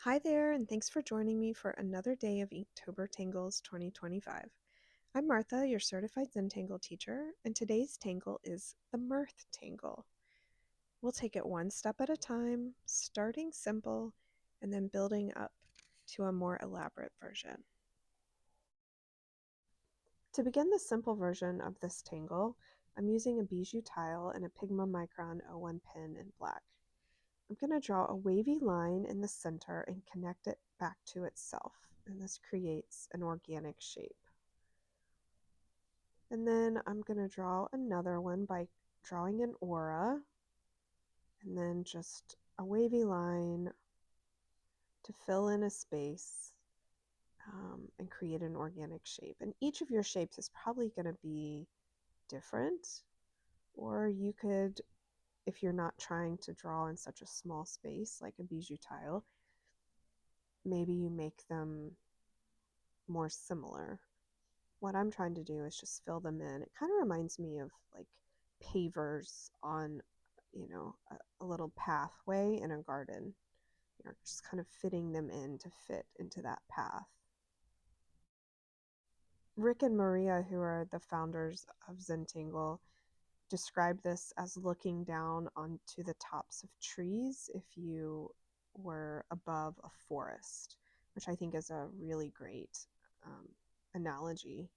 Hi there, and thanks for joining me for another day of Inktober Tangles 2025. I'm Martha, your certified Zentangle teacher, and today's tangle is the Mirth tangle. We'll take it one step at a time, starting simple and then building up to a more elaborate version. To begin the simple version of this tangle, I'm using a bijou tile and a Pigma Micron 01 pen in black. I'm going to draw a wavy line in the center and connect it back to itself, and this creates an organic shape. And then I'm going to draw another one by drawing an aura, and then just a wavy line to fill in a space and create an organic shape. And each of your shapes is probably going to be different, or you could, if you're not trying to draw in such a small space like a bijou tile, maybe you make them more similar. What I'm trying to do is just fill them in. It kind of reminds me of like pavers on, a little pathway in a garden. You're just kind of fitting them in to fit into that path. Rick and Maria, who are the founders of Zentangle, describe this as looking down onto the tops of trees if you were above a forest, which I think is a really great analogy.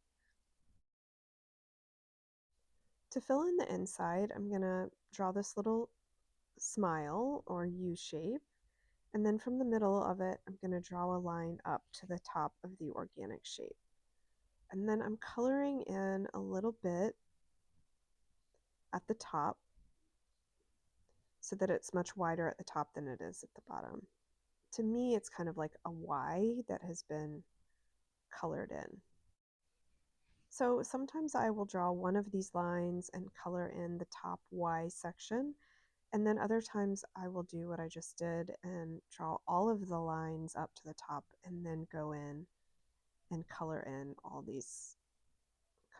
To fill in the inside, I'm going to draw this little smile or U shape, and then from the middle of it, I'm going to draw a line up to the top of the organic shape. And then I'm coloring in a little bit at the top so that it's much wider at the top than it is at the bottom. To me, it's kind of like a Y that has been colored in. So sometimes I will draw one of these lines and color in the top Y section, and then other times I will do what I just did and draw all of the lines up to the top and then go in and color in all these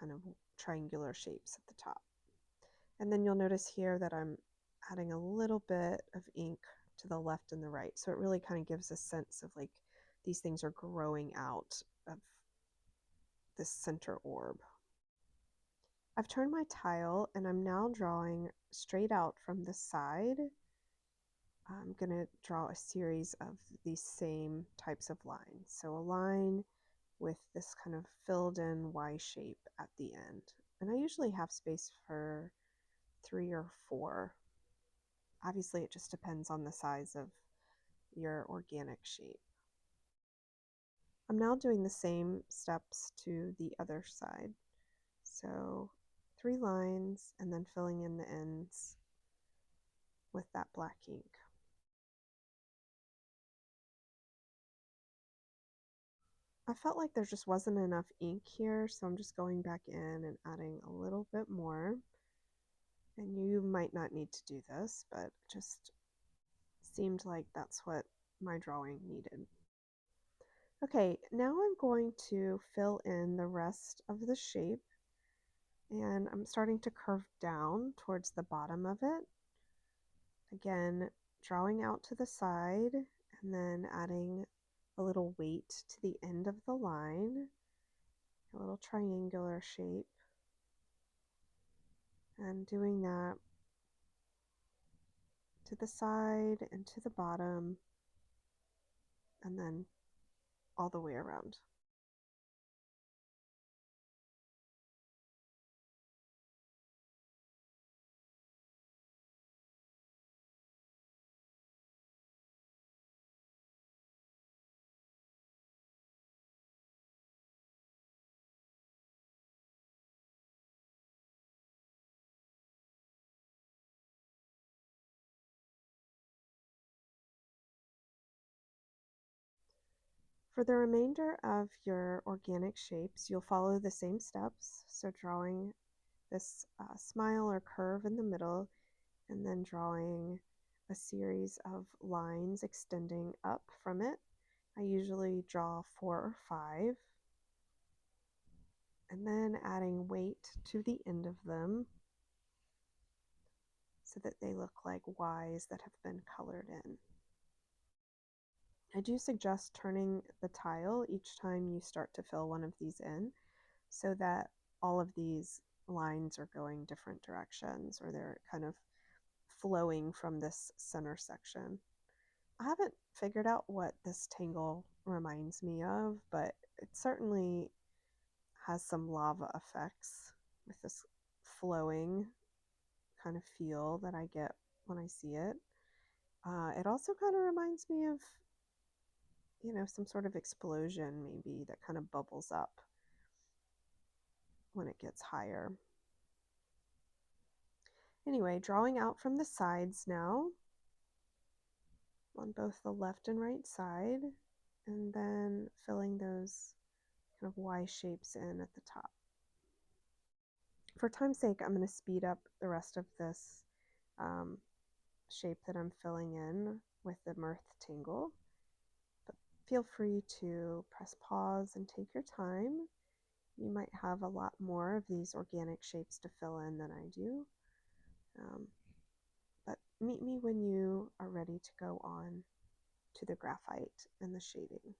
kind of triangular shapes at the top. And then you'll notice here that I'm adding a little bit of ink to the left and the right. So it really kind of gives a sense of like these things are growing out of this center orb. I've turned my tile and I'm now drawing straight out from the side. I'm going to draw a series of these same types of lines. So a line with this kind of filled in Y shape at the end. And I usually have space for 3 or 4. Obviously, it just depends on the size of your organic shape. I'm now doing the same steps to the other side. So 3 lines and then filling in the ends with that black ink. I felt like there just wasn't enough ink here, so I'm just going back in and adding a little bit more. And you might not need to do this, but it just seemed like that's what my drawing needed. Okay, now I'm going to fill in the rest of the shape, and I'm starting to curve down towards the bottom of it. Again, drawing out to the side and then adding a little weight to the end of the line, a little triangular shape, and doing that to the side and to the bottom, and then all the way around. For the remainder of your organic shapes, you'll follow the same steps. So drawing this smile or curve in the middle, and then drawing a series of lines extending up from it. I usually draw 4 or 5, and then adding weight to the end of them so that they look like Ys that have been colored in. I do suggest turning the tile each time you start to fill one of these in so that all of these lines are going different directions or they're kind of flowing from this center section. I haven't figured out what this tangle reminds me of, but it certainly has some lava effects with this flowing kind of feel that I get when I see it. It also kind of reminds me of, some sort of explosion maybe that kind of bubbles up when it gets higher. Anyway, drawing out from the sides now on both the left and right side, and then filling those kind of Y shapes in at the top. For time's sake, I'm going to speed up the rest of this shape that I'm filling in with the Mirth Tangle, but feel free to press pause and take your time. You might have a lot more of these organic shapes to fill in than I do. But meet me when you are ready to go on to the graphite and the shading.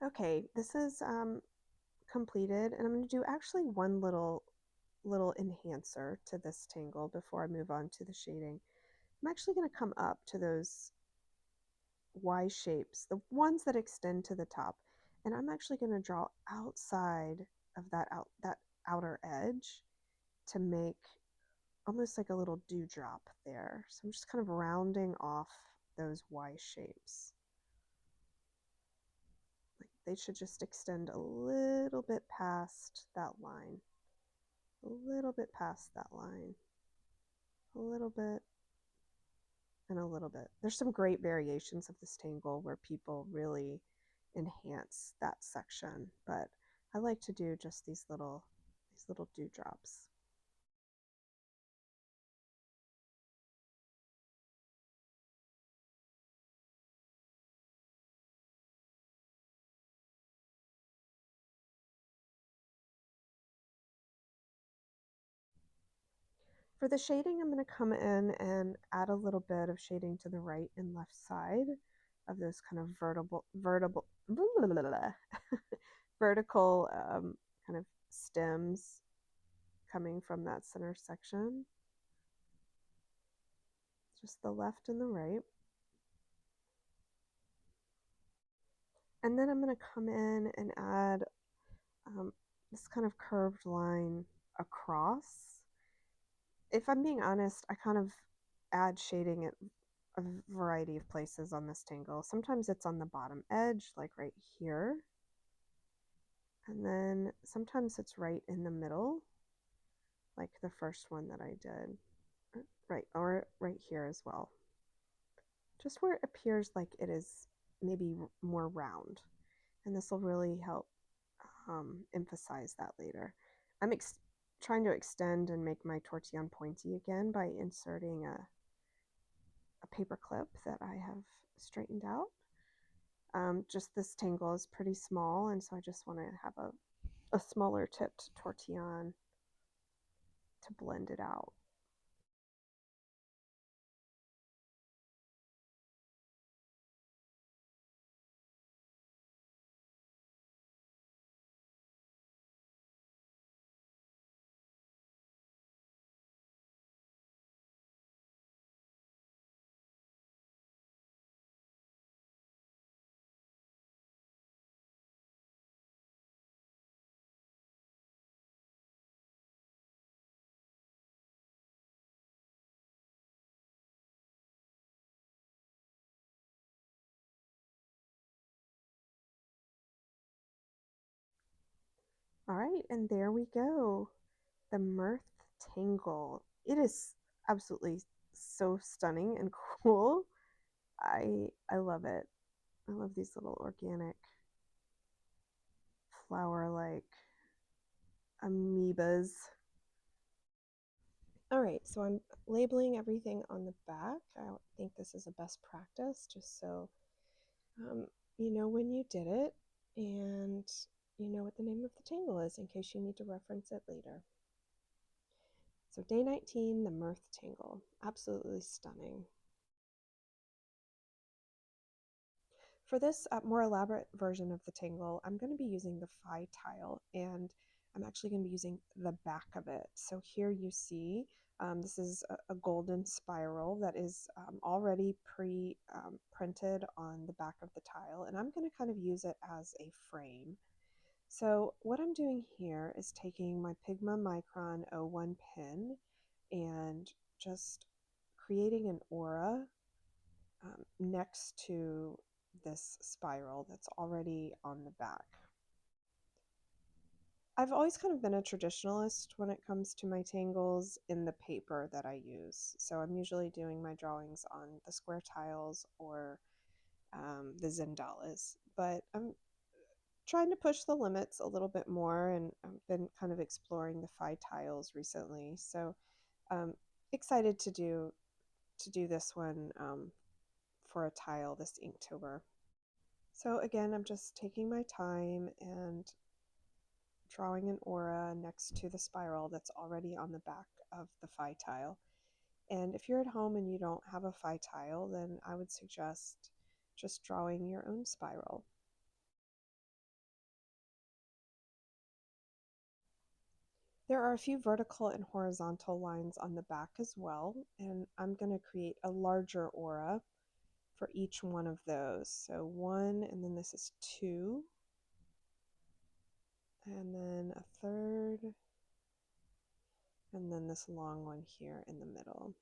Okay, this is completed, and I'm going to do actually one little enhancer to this tangle before I move on to the shading. I'm actually going to come up to those Y shapes, the ones that extend to the top, and I'm actually going to draw outside of that outer edge to make almost like a little dewdrop there. So I'm just kind of rounding off those Y shapes. Like they should just extend a little bit past that line. A little bit past that line. A little bit and a little bit. There's some great variations of this tangle where people really enhance that section, but I like to do just these little dewdrops. For the shading, I'm going to come in and add a little bit of shading to the right and left side of those kind of vertical kind of stems coming from that center section. Just the left and the right. And then I'm going to come in and add this kind of curved line across. If I'm being honest, I kind of add shading at a variety of places on this tangle. Sometimes it's on the bottom edge, like right here. And then sometimes it's right in the middle, like the first one that I did. Right, or right here as well. Just where it appears like it is maybe more round. And this will really help emphasize that later. I'm trying to extend and make my tortillon pointy again by inserting a paper clip that I have straightened out. Just this tangle is pretty small, and so I just want to have a smaller tipped tortillon to blend it out. All right, and there we go. The Mirth Tangle. It is absolutely so stunning and cool. I love it. I love these little organic flower like amoebas All right, so I'm labeling everything on the back. I think this is a best practice just so um, you know when you did it and you know what the name of the tangle is in case you need to reference it later. So day 19, the Mirth tangle. Absolutely stunning. For this more elaborate version of the tangle, I'm going to be using the phi tile, and I'm actually going to be using the back of it. So here you see this is a golden spiral that is already pre-printed on the back of the tile, and I'm going to kind of use it as a frame. So what I'm doing here is taking my Pigma Micron 01 pen and just creating an aura next to this spiral that's already on the back. I've always kind of been a traditionalist when it comes to my tangles in the paper that I use. So I'm usually doing my drawings on the square tiles or the Zentangle, but I'm trying to push the limits a little bit more, and I've been kind of exploring the phi tiles recently. So excited to do this one for a tile this Inktober. So again, I'm just taking my time and drawing an aura next to the spiral that's already on the back of the phi tile. And if you're at home and you don't have a phi tile, then I would suggest just drawing your own spiral. There are a few vertical and horizontal lines on the back as well, and I'm going to create a larger aura for each one of those. So one, and then this is two, and then a third, and then this long one here in the middle.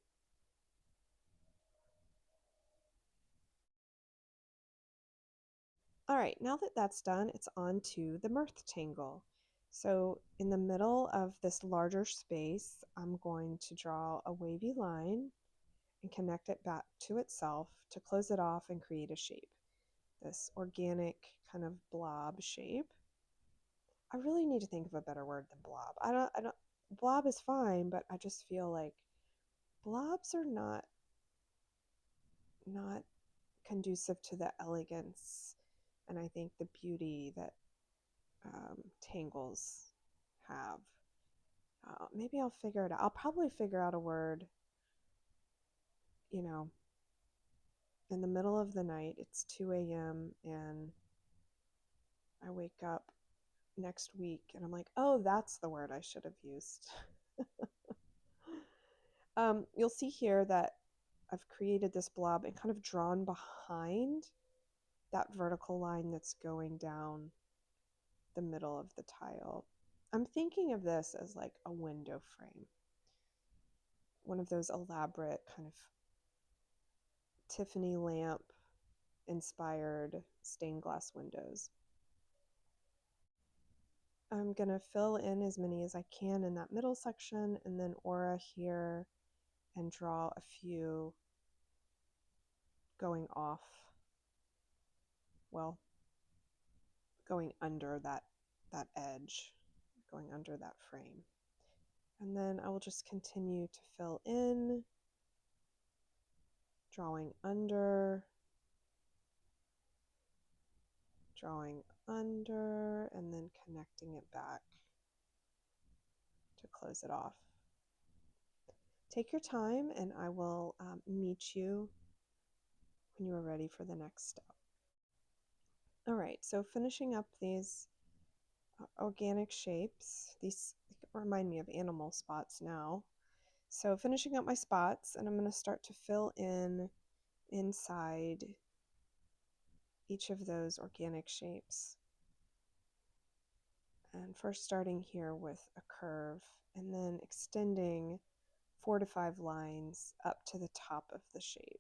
All right, now that that's done, it's on to the Mirth tangle. So in the middle of this larger space, I'm going to draw a wavy line and connect it back to itself to close it off and create a shape. This organic kind of blob shape. I really need to think of a better word than blob. I don't, blob is fine, but I just feel like blobs are not conducive to the elegance and I think the beauty that tangles have. Maybe I'll figure it out. I'll probably figure out a word, you know, in the middle of the night. It's 2 a.m. and I wake up next week and I'm like, oh, that's the word I should have used. You'll see here that I've created this blob and kind of drawn behind that vertical line that's going down the middle of the tile. I'm thinking of this as like a window frame, one of those elaborate kind of Tiffany lamp inspired stained glass windows. I'm going to fill in as many as I can in that middle section and then aura here and draw a few going off, well, going under that edge, going under that frame. And then I will just continue to fill in, drawing under, and then connecting it back to close it off. Take your time and I will meet you when you are ready for the next step. All right, so finishing up these organic shapes, these remind me of animal spots now. So finishing up my spots, and I'm going to start to fill in inside each of those organic shapes. And first starting here with a curve and then extending 4 to 5 lines up to the top of the shape.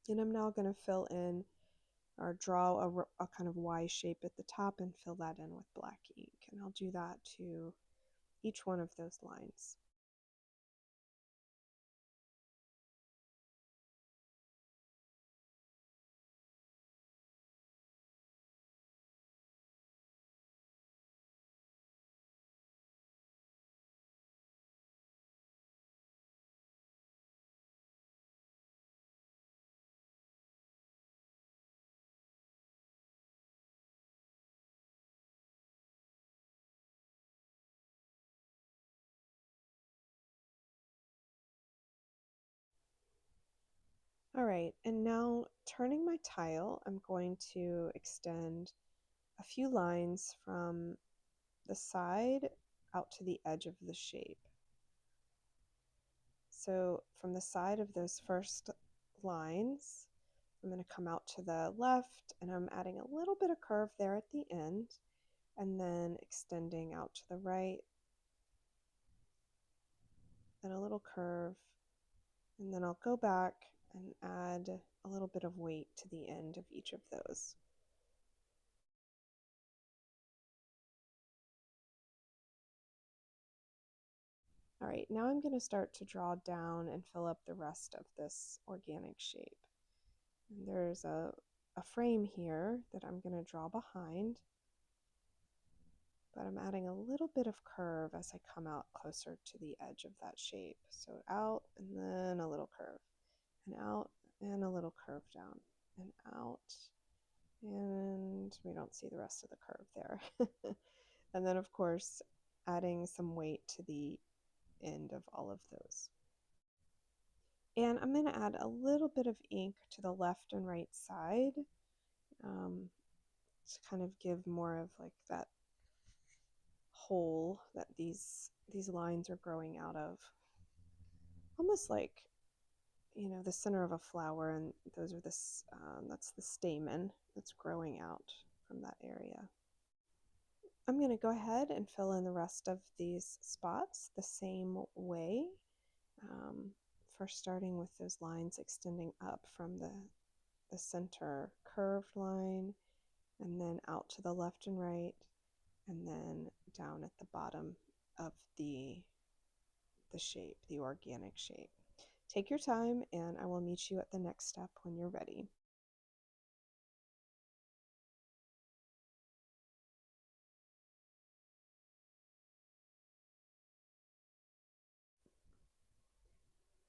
And I'm now going to fill in or draw a kind of Y shape at the top and fill that in with black ink. And I'll do that to each one of those lines. All right, and now turning my tile, I'm going to extend a few lines from the side out to the edge of the shape. So from the side of those first lines, I'm going to come out to the left, and I'm adding a little bit of curve there at the end, and then extending out to the right, and a little curve, and then I'll go back and add a little bit of weight to the end of each of those. All right, now I'm going to start to draw down and fill up the rest of this organic shape. And there's a frame here that I'm going to draw behind, but I'm adding a little bit of curve as I come out closer to the edge of that shape. So out and then a little curve, and out and a little curve down, and out, and we don't see the rest of the curve there. And then of course adding some weight to the end of all of those. And I'm going to add a little bit of ink to the left and right side to kind of give more of like that hole that these lines are growing out of. Almost like, you know, the center of a flower, and those are this that's the stamen that's growing out from that area. I'm going to go ahead and fill in the rest of these spots the same way. First starting with those lines extending up from the center curved line, and then out to the left and right, and then down at the bottom of the shape, the organic shape. Take your time, and I will meet you at the next step when you're ready.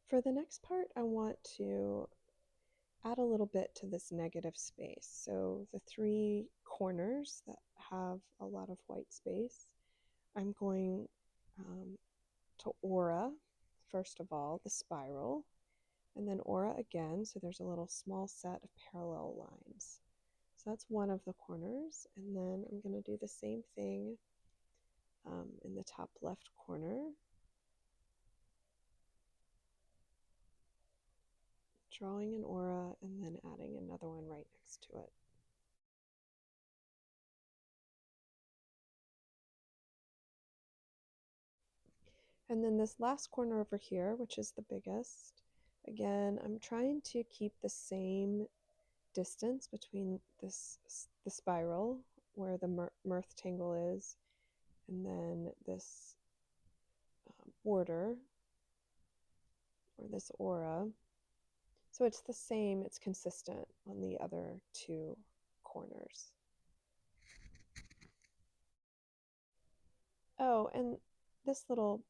For the next part, I want to add a little bit to this negative space. So the three corners that have a lot of white space, I'm going to aura, first of all, the spiral, and then aura again, so there's a little small set of parallel lines. So that's one of the corners, and then I'm going to do the same thing in the top left corner. Drawing an aura and then adding another one right next to it. And then this last corner over here, which is the biggest, again, I'm trying to keep the same distance between the spiral where the Mirth tangle is, and then this border or this aura. So it's the same, it's consistent on the other two corners. Oh, and this little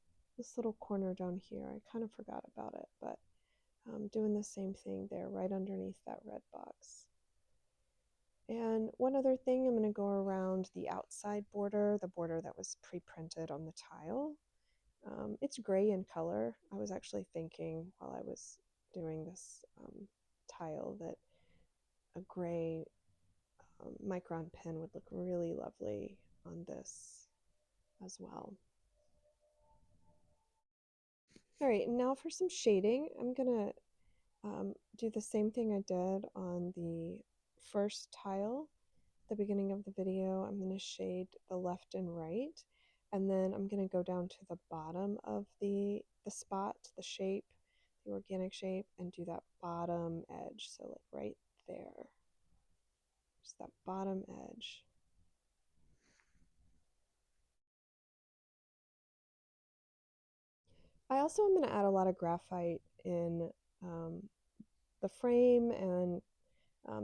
corner down here, I kind of forgot about it, but doing the same thing there right underneath that red box. And one other thing, I'm going to go around the outside border, the border that was pre-printed on the tile. It's gray in color. I was actually thinking while I was doing this tile that a gray micron pen would look really lovely on this as well. All right, now for some shading, I'm gonna do the same thing I did on the first tile at the beginning of the video. I'm gonna shade the left and right, and then I'm gonna go down to the bottom of the spot, the shape, the organic shape, and do that bottom edge. So like right there, just that bottom edge. I also am going to add a lot of graphite in the frame and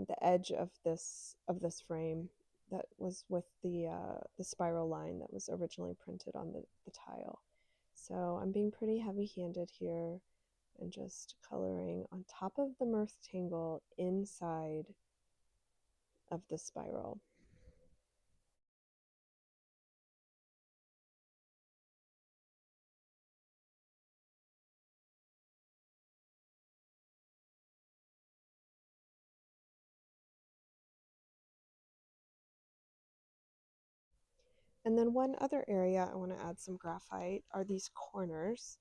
the edge of this frame that was with the spiral line that was originally printed on the tile. So I'm being pretty heavy-handed here and just coloring on top of the Mirth tangle inside of the spiral. And then one other area I want to add some graphite are these corners,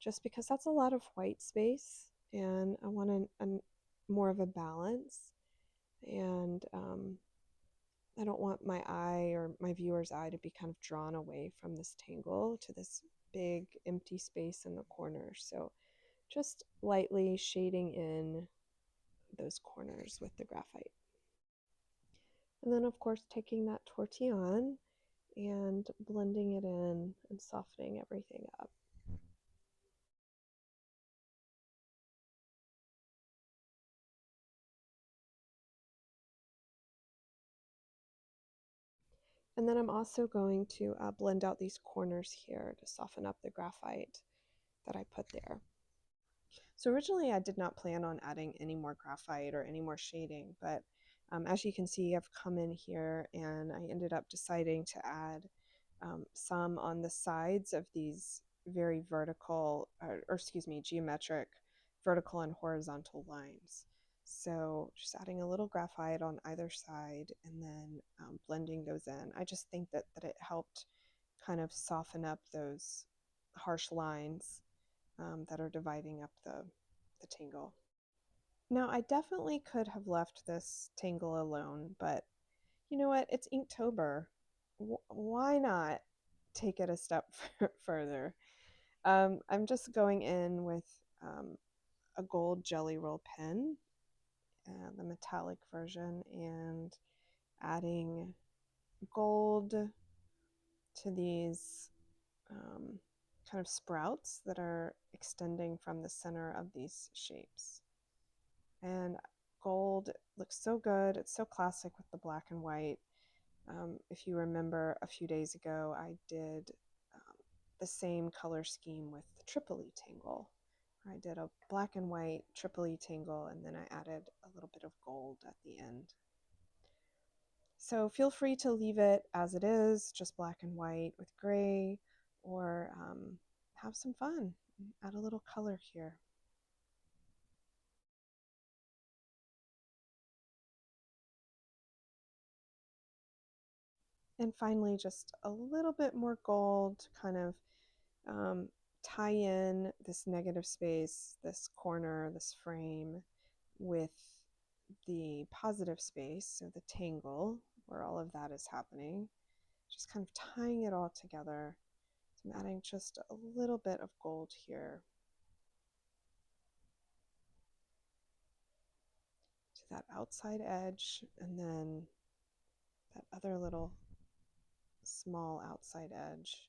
just because that's a lot of white space and I want more of a balance. And I don't want my eye or my viewer's eye to be kind of drawn away from this tangle to this big empty space in the corner. So just lightly shading in those corners with the graphite. And then, of course, taking that tortillon and blending it in and softening everything up. And then I'm also going to blend out these corners here to soften up the graphite that I put there. So originally I did not plan on adding any more graphite or any more shading, but as you can see, I've come in here and I ended up deciding to add some on the sides of these very vertical, or excuse me, geometric vertical and horizontal lines. So just adding a little graphite on either side and then blending those in. I just think that it helped kind of soften up those harsh lines that are dividing up the tangle. Now, I definitely could have left this tangle alone, but you know what? It's Inktober. Why not take it a step further? I'm just going in with a gold Jelly Roll pen, the metallic version, and adding gold to these kind of sprouts that are extending from the center of these shapes. And gold looks so good. It's so classic with the black and white. If you remember a few days ago, I did the same color scheme with the Tripoli tangle. I did a black and white Tripoli tangle, and then I added a little bit of gold at the end. So feel free to leave it as it is, just black and white with gray, or have some fun. Add a little color here. And finally, just a little bit more gold to kind of um, tie in this negative space, this corner, this frame with the positive space, so the tangle where all of that is happening. Just kind of tying it all together. So I'm adding just a little bit of gold here to that outside edge, and then that other little small outside edge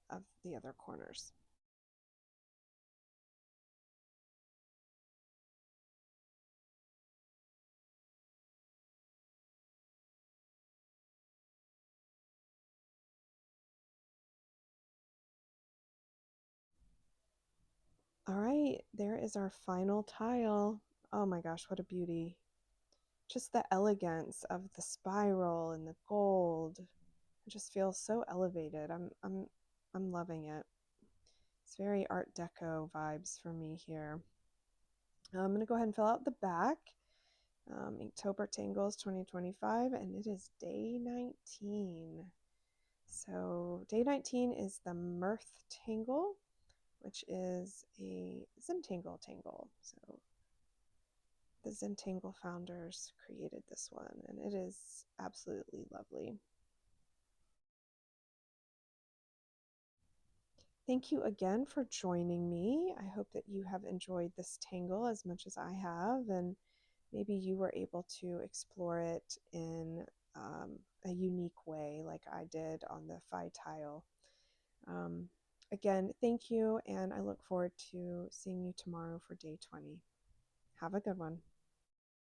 of the other corners. All right, there is our final tile. Oh my gosh, what a beauty. Just the elegance of the spiral and the gold. It just feels so elevated. I'm loving it. It's very Art Deco vibes for me here. I'm going to go ahead and fill out the back. Inktober Tangles 2025, and it is day 19. So day 19 is the Mirth Tangle, which is a Zentangle tangle. So the Zentangle founders created this one, and it is absolutely lovely. Thank you again for joining me. I hope that you have enjoyed this tangle as much as I have, and maybe you were able to explore it in a unique way like I did on the Phi tile. Um, Again, thank you, and I look forward to seeing you tomorrow for day 20. Have a good one.